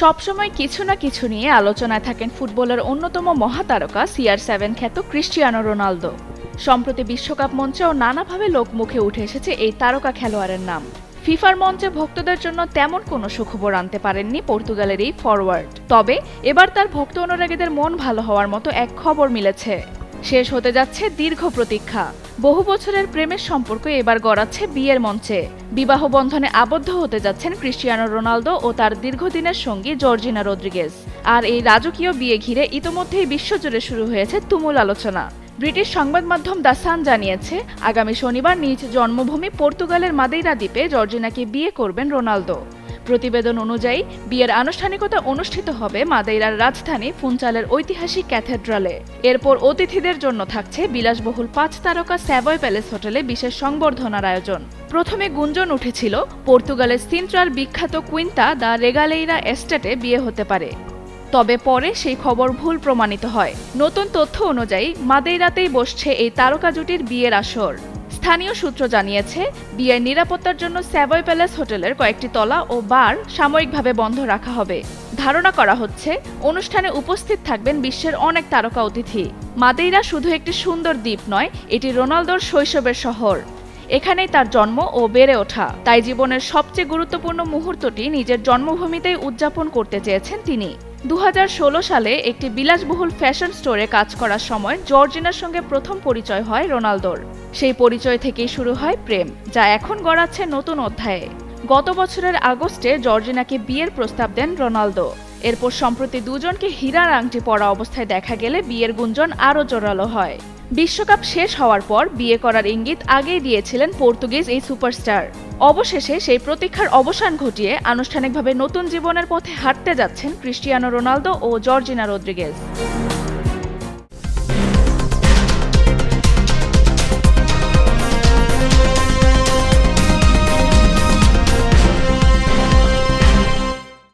সবসময় কিছু না কিছু নিয়ে আলোচনায় থাকেন ফুটবলের অন্যতম মহাতারকা CR7 খ্যাত ক্রিস্টিয়ানো রোনালদো। সম্প্রতি বিশ্বকাপ মঞ্চেও নানাভাবে লোকমুখে উঠে এসেছে এই তারকা খেলোয়াড়ের নাম। ফিফার মঞ্চে ভক্তদের জন্য তেমন কোনো সুখবর আনতে পারেননি পর্তুগালের এই ফরওয়ার্ড। তবে এবার তার ভক্ত অনুরাগীদের মন ভালো হওয়ার মতো এক খবর মিলেছে। শেষ হতে যাচ্ছে দীর্ঘ প্রতীক্ষা। বহু বছরের প্রেমের সম্পর্ক এবার গড়াচ্ছে বিয়ের মঞ্চে। বিবাহ বন্ধনে আবদ্ধ হতে যাচ্ছেন ক্রিস্টিয়ানো রোনালদো ও তার দীর্ঘদিনের সঙ্গী জর্জিনা রদ্রিগেজ। আর এই রাজকীয় বিয়ে ঘিরে ইতোমধ্যেই বিশ্বজুড়ে শুরু হয়েছে তুমুল আলোচনা। ব্রিটিশ সংবাদ মাধ্যম দ্য সান জানিয়েছে, আগামী শনিবার নিজ জন্মভূমি পর্তুগালের মাদেইরা দ্বীপে জর্জিনাকে বিয়ে করবেন রোনালদো। প্রতিবেদন অনুযায়ী বিয়ের আনুষ্ঠানিকতা অনুষ্ঠিত হবে মাদেইরার রাজধানী ফুনচালের ঐতিহাসিক ক্যাথেড্রালে। এরপর অতিথিদের জন্য থাকছে বিলাসবহুল 5 তারকা স্যাভয় প্যালেস হোটেলে বিশেষ সংবর্ধনার আয়োজন। প্রথমে গুঞ্জন উঠেছিল পর্তুগালের সিন্ট্রার বিখ্যাত কুইন্তা দ্য রেগালেইরা এস্টেটে বিয়ে হতে পারে। তবে পরে সেই খবর ভুল প্রমাণিত হয়। নতুন তথ্য অনুযায়ী মাদেইরাতেই বসছে এই তারকা জুটির বিয়ের আসর। স্থানীয় সূত্র জানিয়েছে, বিয়ের নিরাপত্তার জন্য স্যাভয় প্যালেস হোটেলের কয়েকটি তলা ও বার সাময়িকভাবে বন্ধ রাখা হবে। ধারণা করা হচ্ছে অনুষ্ঠানে উপস্থিত থাকবেন বিশ্বের অনেক তারকা অতিথি। মাদেইরা শুধু একটি সুন্দর দ্বীপ নয়, এটি রোনালদোর শৈশবের শহর। এখানেই তার জন্ম ও বেড়ে ওঠা। তাই জীবনের সবচেয়ে গুরুত্বপূর্ণ মুহূর্তটি নিজের জন্মভূমিতেই উদযাপন করতে চেয়েছেন তিনি। 2016 সালে একটি বিলাসবহুল ফ্যাশন স্টোরে কাজ করার সময় জর্জিনার সঙ্গে প্রথম পরিচয় হয় রোনালদোর। সেই পরিচয় থেকেই শুরু হয় প্রেম, যা এখন গড়াচ্ছে নতুন অধ্যায়ে। গত বছরের আগস্টে জর্জিনাকে বিয়ের প্রস্তাব দেন রোনালদো। এরপর সম্প্রতি দুজনকে হীরার আংটি পরা অবস্থায় দেখা গেলে বিয়ের গুঞ্জন আরও জোরালো হয়। বিশ্বকাপ শেষ হওয়ার পর বিয়ে করার ইঙ্গিত আগেই দিয়েছিলেন পর্তুগিজ এই সুপারস্টার। অবশেষে সেই প্রতীক্ষার অবসান ঘটিয়ে আনুষ্ঠানিকভাবে নতুন জীবনের পথে হাঁটতে যাচ্ছেন ক্রিস্টিয়ানো রোনালদো ও জর্জিনা রদ্রিগেজ।